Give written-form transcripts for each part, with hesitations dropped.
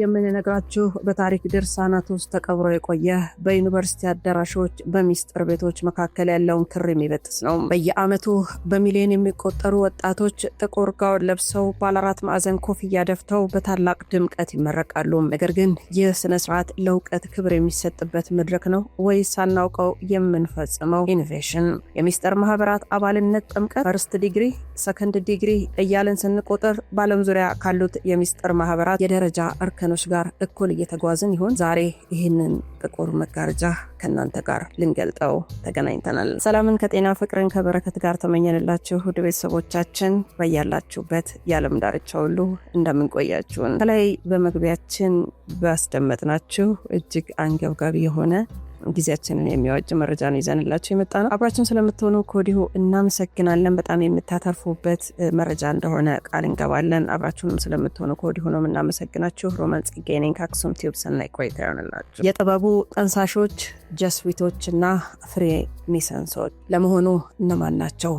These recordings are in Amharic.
የምንነግራችሁ በታሪክ ድርሳናት ውስጥ ተቀብሮ የቆየ በዩኒቨርሲቲ አዳራሾች በሚስጥር ቤቶች መካከል ያለውን ክር የሚበጥስ ነው። በየዓመቱ በሚሊዮን የሚቆጠሩ ወጣቶች ጥቁር ጋውን ለብሰው ባለአራት ማዕዘን ኮፍያ ደፍተው በታላቅ ድምቀት ይመረቃሉ። ነገር ግን ይህ ስነ ስርዓት ለእውቀት ክብር የሚሰጥበት መድረክ ነው ወይስ ሳናውቀው የምንፈጽመው ኢኖቬሽን? የሚስጥር ማህበራት አባልነት ጥምቀት ፈርስት ዲግሪ፣ ሰከንድ ዲግሪ እያልን ስንቆጥር በዓለም ዙሪያ ካሉት የሚስጥር ማህበራት የደረጃ እርከኖች ጋር እኩል እየተጓዝን ይሆን? ዛሬ ይህንን ጥቁር መጋረጃ ከናንተ ጋር ልንገልጠው ተገናኝተናል። ሰላምን ከጤና ፍቅርን ከበረከት ጋር ተመኘንላችሁ ውድ ቤተሰቦቻችን፣ በያላችሁበት የዓለም ዳርቻ ሁሉ እንደምንቆያችሁን ከላይ በመግቢያችን ባስደመጥናችሁ እጅግ አንገብጋቢ የሆነ ጊዜያችንን የሚያወጅ መረጃ ነው ይዘንላችሁ የመጣ ነው። አብራችሁን ስለምትሆኑ ከወዲሁ እናመሰግናለን። በጣም የምታተርፉበት መረጃ እንደሆነ ቃል እንገባለን። አብራችሁንም ስለምትሆኑ ከወዲሁ ነው የምናመሰግናችሁ። ሮማን ጽጌ ነኝ ከአክሱም ቲዩብ። ሰናይ ቆይታ ይሆንላችሁ። የጥበቡ ጠንሳሾች ጀስዊቶችና ፍሪሜሰንሶች ለመሆኑ እነማን ናቸው?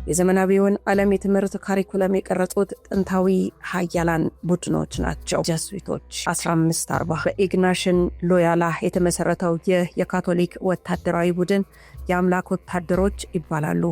የዘመናዊውን ዓለም የትምህርት ካሪኩለም የቀረጹት ጥንታዊ ሀያላን ቡድኖች ናቸው ጀስዊቶች። 1540 በኢግናሽን ሎያላ የተመሰረተው ይህ የካቶሊክ ወታደራዊ ቡድን የአምላክ ወታደሮች ይባላሉ።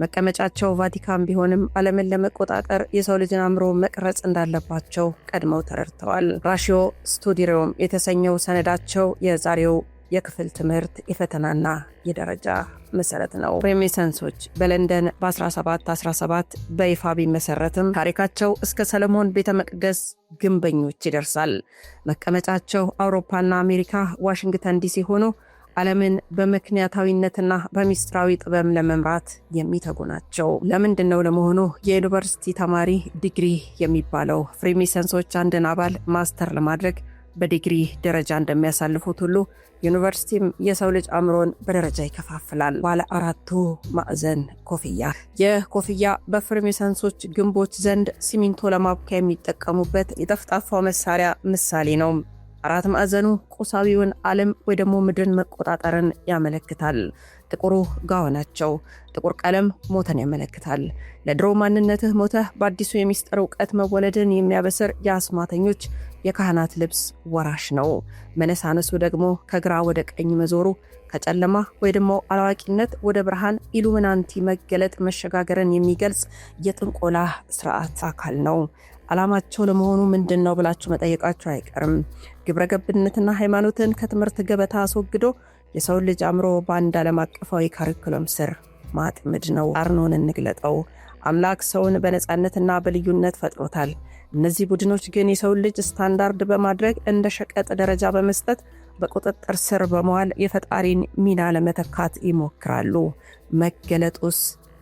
መቀመጫቸው ቫቲካን ቢሆንም ዓለምን ለመቆጣጠር የሰው ልጅን አእምሮ መቅረጽ እንዳለባቸው ቀድመው ተረድተዋል። ራሽዮ ስቱዲዮም የተሰኘው ሰነዳቸው የዛሬው የክፍል ትምህርት የፈተናና የደረጃ መሰረት ነው። ፍሪሜሰንሶች በለንደን በ1717 በይፋ ቢመሰረትም ታሪካቸው እስከ ሰለሞን ቤተ መቅደስ ግንበኞች ይደርሳል። መቀመጫቸው አውሮፓና አሜሪካ ዋሽንግተን ዲሲ ሆኖ ዓለምን በምክንያታዊነትና በሚስጥራዊ ጥበብ ለመምራት የሚተጉ ናቸው። ለምንድን ነው ለመሆኑ የዩኒቨርሲቲ ተማሪ ዲግሪ የሚባለው? ፍሪሜሰንሶች አንድን አባል ማስተር ለማድረግ በዲግሪ ደረጃ እንደሚያሳልፉት ሁሉ ዩኒቨርሲቲም የሰው ልጅ አእምሮን በደረጃ ይከፋፍላል። ባለ አራቱ ማዕዘን ኮፍያ። ይህ ኮፍያ በፍሪሜሰንሶች ግንቦች ዘንድ ሲሚንቶ ለማብኪያ የሚጠቀሙበት የጠፍጣፋው መሳሪያ ምሳሌ ነው። አራት ማዕዘኑ ቁሳዊውን ዓለም ወይ ደግሞ ምድርን መቆጣጠርን ያመለክታል። ጥቁሩ ጋወናቸው ጥቁር ቀለም ሞተን ያመለክታል። ለድሮ ማንነትህ ሞተህ በአዲሱ የሚስጥር እውቀት መወለድን የሚያበስር የአስማተኞች የካህናት ልብስ ወራሽ ነው። መነሳነሱ ደግሞ ከግራ ወደ ቀኝ መዞሩ ከጨለማ ወይ ደግሞ አላዋቂነት ወደ ብርሃን ኢሉሚናንቲ መገለጥ መሸጋገርን የሚገልጽ የጥንቆላ ስርዓት አካል ነው። ዓላማቸው ለመሆኑ ምንድን ነው ብላችሁ መጠየቃችሁ አይቀርም። ግብረገብነትና ሃይማኖትን ከትምህርት ገበታ አስወግዶ የሰው ልጅ አእምሮ በአንድ ዓለም አቀፋዊ ካሪኩለም ስር ማጥመድ ነው። አርኖን እንግለጠው። አምላክ ሰውን በነፃነትና በልዩነት ፈጥሮታል። እነዚህ ቡድኖች ግን የሰው ልጅ ስታንዳርድ በማድረግ እንደ ሸቀጥ ደረጃ በመስጠት በቁጥጥር ስር በመዋል የፈጣሪን ሚና ለመተካት ይሞክራሉ። መገለጡስ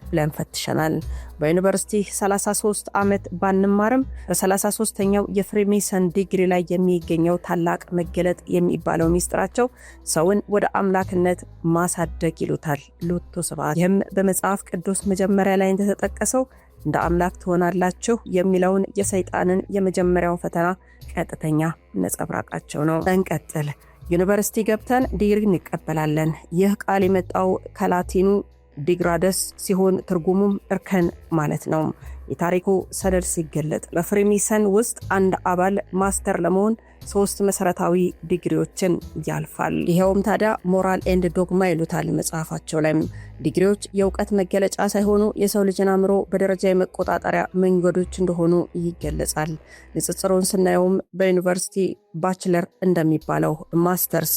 ብለን ፈትሸናል። በዩኒቨርሲቲ 33 ዓመት ባንማርም በ33ኛው የፍሪሜሰን ዲግሪ ላይ የሚገኘው ታላቅ መገለጥ የሚባለው ሚስጥራቸው ሰውን ወደ አምላክነት ማሳደግ ይሉታል። ሎቶ ስብሐት። ይህም በመጽሐፍ ቅዱስ መጀመሪያ ላይ እንደተጠቀሰው እንደ አምላክ ትሆናላችሁ የሚለውን የሰይጣንን የመጀመሪያው ፈተና ቀጥተኛ ነጸብራቃቸው ነው። እንቀጥል። ዩኒቨርሲቲ ገብተን ዲግሪ እንቀበላለን። ይህ ቃል የመጣው ከላቲኑ ዲግራደስ ሲሆን ትርጉሙም እርከን ማለት ነው። የታሪኩ ሰነድ ሲገለጥ በፍሪሜሰን ውስጥ አንድ አባል ማስተር ለመሆን 3 መሰረታዊ ዲግሪዎችን ያልፋል። ይሄውም ታዲያ ሞራል ኤንድ ዶግማ ይሉታል መጽሐፋቸው ላይ። ዲግሪዎች የእውቀት መገለጫ ሳይሆኑ የሰው ልጅን አእምሮ በደረጃ የመቆጣጠሪያ መንገዶች እንደሆኑ ይገለጻል። ንጽጽሩን ስናየውም በዩኒቨርሲቲ ባችለር እንደሚባለው ማስተርስ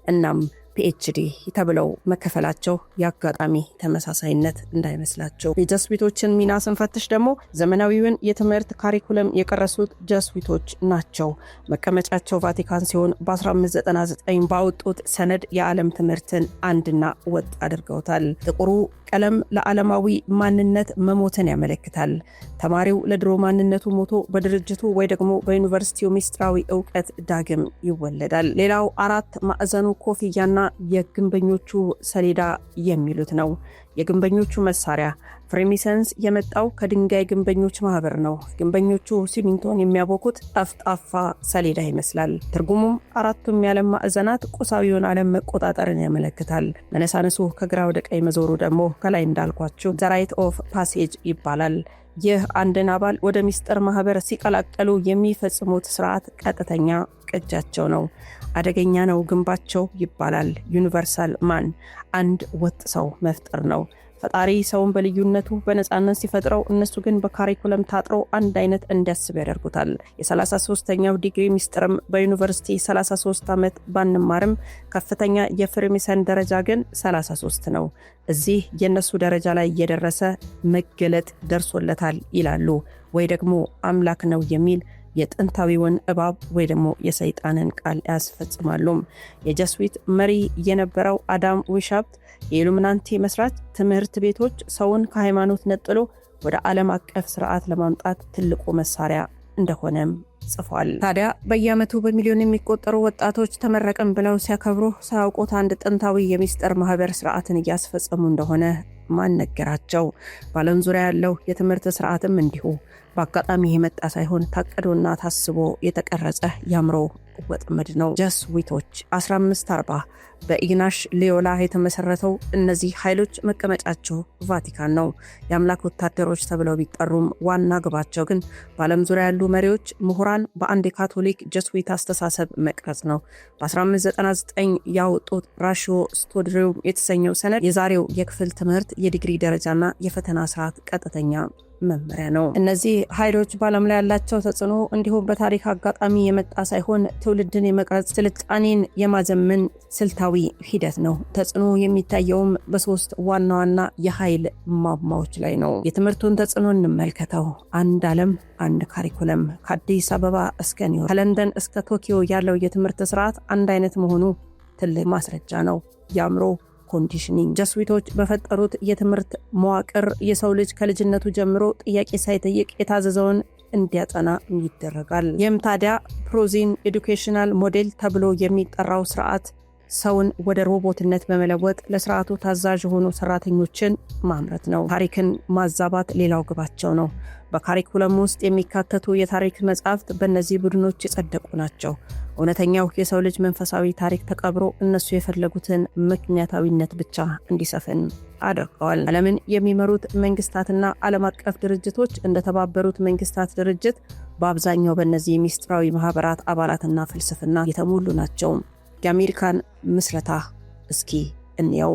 እናም ፒኤችዲ ተብለው መከፈላቸው የአጋጣሚ ተመሳሳይነት እንዳይመስላቸው። የጀስዊቶችን ሚና ስንፈትሽ ደግሞ ዘመናዊውን የትምህርት ካሪኩለም የቀረሱት ጀስዊቶች ናቸው። መቀመጫቸው ቫቲካን ሲሆን በ1599 ባወጡት ሰነድ የዓለም ትምህርትን አንድና ወጥ አድርገውታል። ጥቁሩ ቀለም ለዓለማዊ ማንነት መሞትን ያመለክታል። ተማሪው ለድሮ ማንነቱ ሞቶ በድርጅቱ ወይ ደግሞ በዩኒቨርሲቲው ሚስጥራዊ እውቀት ዳግም ይወለዳል። ሌላው አራት ማዕዘኑ ኮፍያና የግንበኞቹ ሰሌዳ የሚሉት ነው። የግንበኞቹ መሳሪያ ፍሬሚሰንስ የመጣው ከድንጋይ ግንበኞች ማህበር ነው። ግንበኞቹ ሲሚንቶን የሚያቦኩት ጠፍጣፋ ሰሌዳ ይመስላል። ትርጉሙም አራቱም የዓለም ማዕዘናት ቁሳዊውን ዓለም መቆጣጠርን ያመለክታል። መነሳነሱ ከግራ ወደ ቀኝ መዞሩ ደግሞ ከላይ እንዳልኳችሁ ዘ ራይት ኦፍ ፓሴጅ ይባላል። ይህ አንድን አባል ወደ ሚስጥር ማህበር ሲቀላቀሉ የሚፈጽሙት ስርዓት ቀጥተኛ ቅጃቸው ነው። አደገኛ ነው ግንባቸው ይባላል። ዩኒቨርሳል ማን አንድ ወጥ ሰው መፍጠር ነው። ፈጣሪ ሰውን በልዩነቱ በነፃነት ሲፈጥረው እነሱ ግን በካሪኩለም ታጥረው አንድ አይነት እንዲያስብ ያደርጉታል። የ33ኛው ዲግሪ ሚስጥርም በዩኒቨርሲቲ 33 ዓመት ባንማርም ከፍተኛ የፍሬሚሰን ደረጃ ግን 33 ነው። እዚህ የነሱ ደረጃ ላይ የደረሰ መገለጥ ደርሶለታል ይላሉ፣ ወይ ደግሞ አምላክ ነው የሚል የጥንታዊውን እባብ ወይ ደግሞ የሰይጣንን ቃል ያስፈጽማሉ። የጀስዊት መሪ የነበረው አዳም ዊሻፕት የኢሉሚናንቲ መስራች ትምህርት ቤቶች ሰውን ከሃይማኖት ነጥሎ ወደ ዓለም አቀፍ ስርዓት ለማምጣት ትልቁ መሳሪያ እንደሆነም ጽፏል። ታዲያ በየዓመቱ በሚሊዮን የሚቆጠሩ ወጣቶች ተመረቀን ብለው ሲያከብሩ ሳያውቁት አንድ ጥንታዊ የሚስጥር ማህበር ስርዓትን እያስፈጸሙ እንደሆነ ማን ነገራቸው? በዓለም ዙሪያ ያለው የትምህርት ስርዓትም እንዲሁ በአጋጣሚ የመጣ ሳይሆን ታቅዶና ታስቦ የተቀረጸ ያምሮ ወጥመድ ነው። ጀስዊቶች 1540 በኢግናሽ ሊዮላ የተመሰረተው እነዚህ ኃይሎች መቀመጫቸው ቫቲካን ነው። የአምላክ ወታደሮች ተብለው ቢጠሩም ዋና ግባቸው ግን በዓለም ዙሪያ ያሉ መሪዎች፣ ምሁራን በአንድ የካቶሊክ ጀስዊት አስተሳሰብ መቅረጽ ነው። በ1599 ያወጡት ራሽዮ ስቱዲዮም የተሰኘው ሰነድ የዛሬው የክፍል ትምህርት የዲግሪ ደረጃና የፈተና ስርዓት ቀጥተኛ መመሪያ ነው። እነዚህ ኃይሎች በዓለም ላይ ያላቸው ተጽዕኖ እንዲሁም በታሪክ አጋጣሚ የመጣ ሳይሆን ትውልድን የመቅረጽ ስልጣኔን የማዘመን ስልታዊ ሂደት ነው። ተጽዕኖ የሚታየውም በሶስት ዋና ዋና የኃይል ማማዎች ላይ ነው። የትምህርቱን ተጽዕኖ እንመልከተው። አንድ ዓለም አንድ ካሪኩለም። ከአዲስ አበባ እስከ ኒውዮርክ፣ ከለንደን እስከ ቶኪዮ ያለው የትምህርት ስርዓት አንድ አይነት መሆኑ ትልቅ ማስረጃ ነው። የአእምሮ ኮንዲሽኒንግ ጀስዊቶች በፈጠሩት የትምህርት መዋቅር የሰው ልጅ ከልጅነቱ ጀምሮ ጥያቄ ሳይጠይቅ የታዘዘውን እንዲያጠና ይደረጋል። ይህም ታዲያ ፕሮዚን ኤዱኬሽናል ሞዴል ተብሎ የሚጠራው ስርዓት ሰውን ወደ ሮቦትነት በመለወጥ ለስርዓቱ ታዛዥ የሆኑ ሰራተኞችን ማምረት ነው። ታሪክን ማዛባት ሌላው ግባቸው ነው። በካሪኩለም ውስጥ የሚካተቱ የታሪክ መጻሕፍት በእነዚህ ቡድኖች የጸደቁ ናቸው። እውነተኛው የሰው ልጅ መንፈሳዊ ታሪክ ተቀብሮ እነሱ የፈለጉትን ምክንያታዊነት ብቻ እንዲሰፍን አድርገዋል። ዓለምን የሚመሩት መንግስታትና ዓለም አቀፍ ድርጅቶች እንደ ተባበሩት መንግስታት ድርጅት በአብዛኛው በእነዚህ ሚስጥራዊ ማህበራት አባላትና ፍልስፍና የተሞሉ ናቸው። የአሜሪካን ምስረታ እስኪ እንየው።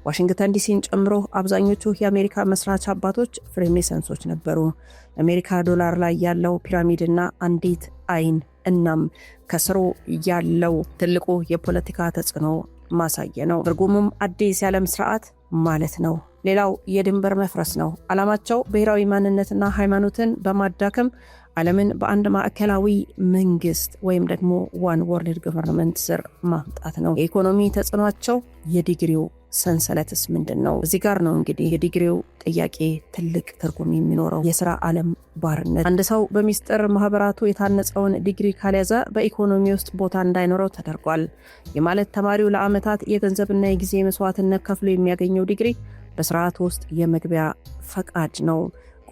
ዋሽንግተን ዲሲን ጨምሮ አብዛኞቹ የአሜሪካ መስራች አባቶች ፍሬሜሰንሶች ነበሩ። አሜሪካ ዶላር ላይ ያለው ፒራሚድና አንዲት አይን እናም ከስሩ ያለው ትልቁ የፖለቲካ ተጽዕኖ ማሳየ ነው። ትርጉሙም አዲስ የዓለም ስርዓት ማለት ነው። ሌላው የድንበር መፍረስ ነው። ዓላማቸው ብሔራዊ ማንነትና ሃይማኖትን በማዳከም ዓለምን በአንድ ማዕከላዊ መንግስት ወይም ደግሞ ዋን ወርልድ ገቨርንመንት ስር ማምጣት ነው። የኢኮኖሚ ተጽዕኖቸው የዲግሪው ሰንሰለትስ ምንድን ነው? እዚህ ጋር ነው እንግዲህ የዲግሪው ጥያቄ ትልቅ ትርጉም የሚኖረው። የሥራ ዓለም ባርነት። አንድ ሰው በሚስጥር ማህበራቱ የታነጸውን ዲግሪ ካልያዘ በኢኮኖሚ ውስጥ ቦታ እንዳይኖረው ተደርጓል። የማለት ተማሪው ለዓመታት የገንዘብና የጊዜ መስዋዕትነት ከፍሎ የሚያገኘው ዲግሪ በስርዓቱ ውስጥ የመግቢያ ፈቃድ ነው።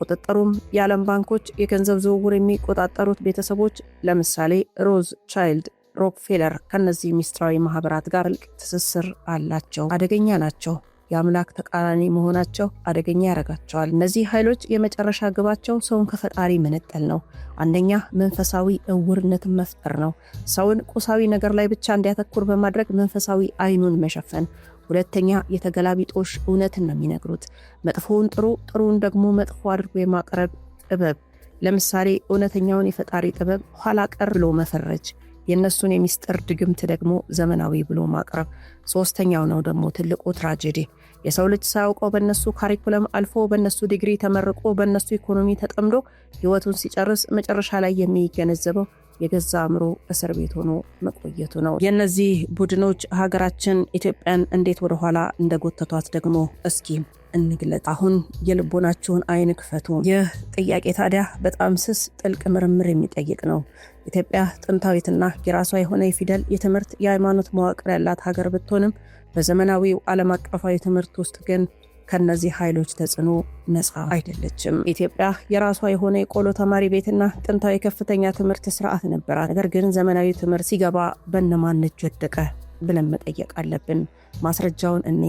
ቁጥጥሩም የዓለም ባንኮች፣ የገንዘብ ዝውውር የሚቆጣጠሩት ቤተሰቦች፣ ለምሳሌ ሮዝ ቻይልድ ሮክፌለር ከነዚህ ሚስጥራዊ ማህበራት ጋር ትስስር አላቸው። አደገኛ ናቸው። የአምላክ ተቃራኒ መሆናቸው አደገኛ ያደርጋቸዋል። እነዚህ ኃይሎች የመጨረሻ ግባቸው ሰውን ከፈጣሪ መነጠል ነው። አንደኛ መንፈሳዊ እውርነትን መፍጠር ነው። ሰውን ቁሳዊ ነገር ላይ ብቻ እንዲያተኩር በማድረግ መንፈሳዊ አይኑን መሸፈን። ሁለተኛ የተገላቢጦሽ እውነትን ነው የሚነግሩት። መጥፎውን ጥሩ፣ ጥሩን ደግሞ መጥፎ አድርጎ የማቅረብ ጥበብ። ለምሳሌ እውነተኛውን የፈጣሪ ጥበብ ኋላ ቀር ብሎ መፈረጅ፣ የእነሱን የሚስጥር ድግምት ደግሞ ዘመናዊ ብሎ ማቅረብ። ሶስተኛው ነው ደግሞ ትልቁ ትራጀዲ። የሰው ልጅ ሳያውቀው በእነሱ ካሪኩለም አልፎ በእነሱ ዲግሪ ተመርቆ በእነሱ ኢኮኖሚ ተጠምዶ ህይወቱን ሲጨርስ መጨረሻ ላይ የሚገነዘበው የገዛ አእምሮ እስር ቤት ሆኖ መቆየቱ ነው። የእነዚህ ቡድኖች ሀገራችን ኢትዮጵያን እንዴት ወደ ኋላ እንደጎተቷት ደግሞ እስኪ እንግለጥ? አሁን የልቦናችሁን አይን ክፈቱ። ይህ ጥያቄ ታዲያ በጣም ስስ ጥልቅ ምርምር የሚጠይቅ ነው። ኢትዮጵያ ጥንታዊትና የራሷ የሆነ የፊደል፣ የትምህርት፣ የሃይማኖት መዋቅር ያላት ሀገር ብትሆንም በዘመናዊው ዓለም አቀፋዊ ትምህርት ውስጥ ግን ከነዚህ ኃይሎች ተጽዕኖ ነፃ አይደለችም። ኢትዮጵያ የራሷ የሆነ የቆሎ ተማሪ ቤትና ጥንታዊ ከፍተኛ ትምህርት ስርዓት ነበራት። ነገር ግን ዘመናዊ ትምህርት ሲገባ በእነማን እጅ ወደቀ ብለን መጠየቅ አለብን። ማስረጃውን እኔ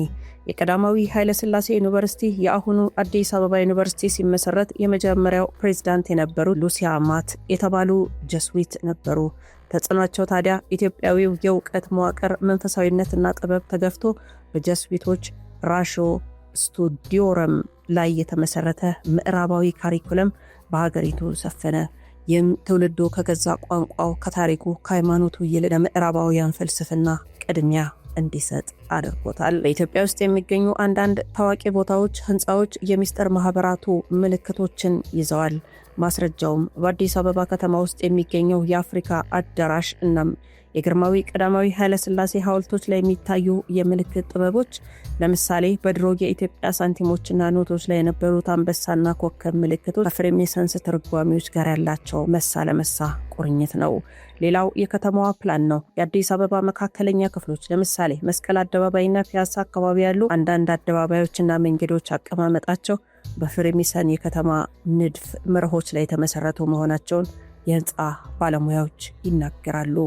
የቀዳማዊ ኃይለ ሥላሴ ዩኒቨርሲቲ የአሁኑ አዲስ አበባ ዩኒቨርሲቲ ሲመሰረት የመጀመሪያው ፕሬዝዳንት የነበሩ ሉሲያ ማት የተባሉ ጀስዊት ነበሩ። ተጽዕኗቸው ታዲያ ኢትዮጵያዊው የእውቀት መዋቅር መንፈሳዊነትና ጥበብ ተገፍቶ በጀስዊቶች ራሾ ስቱዲዮረም ላይ የተመሰረተ ምዕራባዊ ካሪኩለም በሀገሪቱ ሰፈነ። ይህም ትውልዱ ከገዛ ቋንቋው፣ ከታሪኩ፣ ከሃይማኖቱ ይልቅ ለምዕራባውያን ፍልስፍና ቅድሚያ እንዲሰጥ አድርጎታል። በኢትዮጵያ ውስጥ የሚገኙ አንዳንድ ታዋቂ ቦታዎች፣ ህንፃዎች የሚስጥር ማህበራቱ ምልክቶችን ይዘዋል። ማስረጃውም በአዲስ አበባ ከተማ ውስጥ የሚገኘው የአፍሪካ አዳራሽ እናም የግርማዊ ቀዳማዊ ኃይለ ሥላሴ ሐውልቶች ላይ የሚታዩ የምልክት ጥበቦች፣ ለምሳሌ በድሮ የኢትዮጵያ ሳንቲሞችና ኖቶች ላይ የነበሩት አንበሳና ኮከብ ምልክቶች ከፍሬሜሰንስ ትርጓሜዎች ጋር ያላቸው መሳ ለመሳ ቁርኝት ነው። ሌላው የከተማዋ ፕላን ነው። የአዲስ አበባ መካከለኛ ክፍሎች ለምሳሌ መስቀል አደባባይና ፒያሳ አካባቢ ያሉ አንዳንድ አደባባዮችና መንገዶች አቀማመጣቸው በፍሬሜሰን የከተማ ንድፍ መርሆች ላይ የተመሰረቱ መሆናቸውን የህንፃ ባለሙያዎች ይናገራሉ።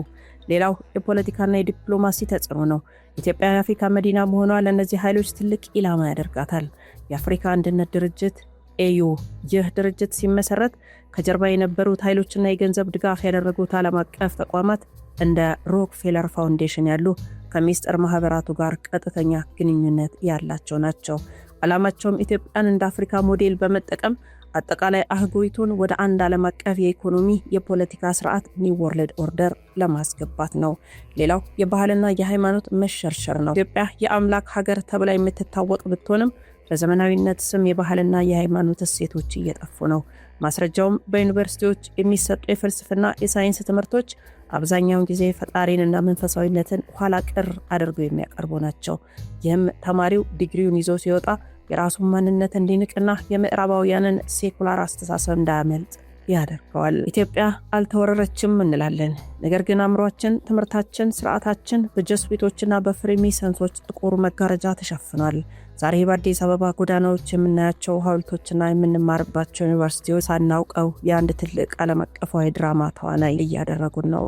ሌላው የፖለቲካና የዲፕሎማሲ ተጽዕኖ ነው። ኢትዮጵያ የአፍሪካ መዲና መሆኗ ለእነዚህ ኃይሎች ትልቅ ኢላማ ያደርጋታል። የአፍሪካ አንድነት ድርጅት ኤዩ፣ ይህ ድርጅት ሲመሰረት ከጀርባ የነበሩት ኃይሎችና የገንዘብ ድጋፍ ያደረጉት ዓለም አቀፍ ተቋማት እንደ ሮክፌለር ፋውንዴሽን ያሉ ከሚስጥር ማህበራቱ ጋር ቀጥተኛ ግንኙነት ያላቸው ናቸው። ዓላማቸውም ኢትዮጵያን እንደ አፍሪካ ሞዴል በመጠቀም አጠቃላይ አህጉሪቱን ወደ አንድ ዓለም አቀፍ የኢኮኖሚ የፖለቲካ ስርዓት ኒው ወርልድ ኦርደር ለማስገባት ነው። ሌላው የባህልና የሃይማኖት መሸርሸር ነው። ኢትዮጵያ የአምላክ ሀገር ተብላ የምትታወቅ ብትሆንም በዘመናዊነት ስም የባህልና የሃይማኖት እሴቶች እየጠፉ ነው። ማስረጃውም በዩኒቨርሲቲዎች የሚሰጡ የፍልስፍና የሳይንስ ትምህርቶች አብዛኛውን ጊዜ ፈጣሪንና መንፈሳዊነትን ኋላ ቀር አድርገው የሚያቀርቡ ናቸው። ይህም ተማሪው ዲግሪውን ይዞ ሲወጣ የራሱን ማንነት እንዲንቅና የምዕራባውያንን ሴኩላር አስተሳሰብ እንዳያመልጥ ያደርገዋል። ኢትዮጵያ አልተወረረችም እንላለን። ነገር ግን አእምሯችን፣ ትምህርታችን፣ ስርዓታችን በጀስዊቶችና በፍሬሜሰንሶች ጥቁር መጋረጃ ተሸፍኗል። ዛሬ በአዲስ አበባ ጎዳናዎች የምናያቸው ሐውልቶችና የምንማርባቸው ዩኒቨርሲቲዎች ሳናውቀው የአንድ ትልቅ ዓለም አቀፋዊ ድራማ ተዋናይ እያደረጉን ነው።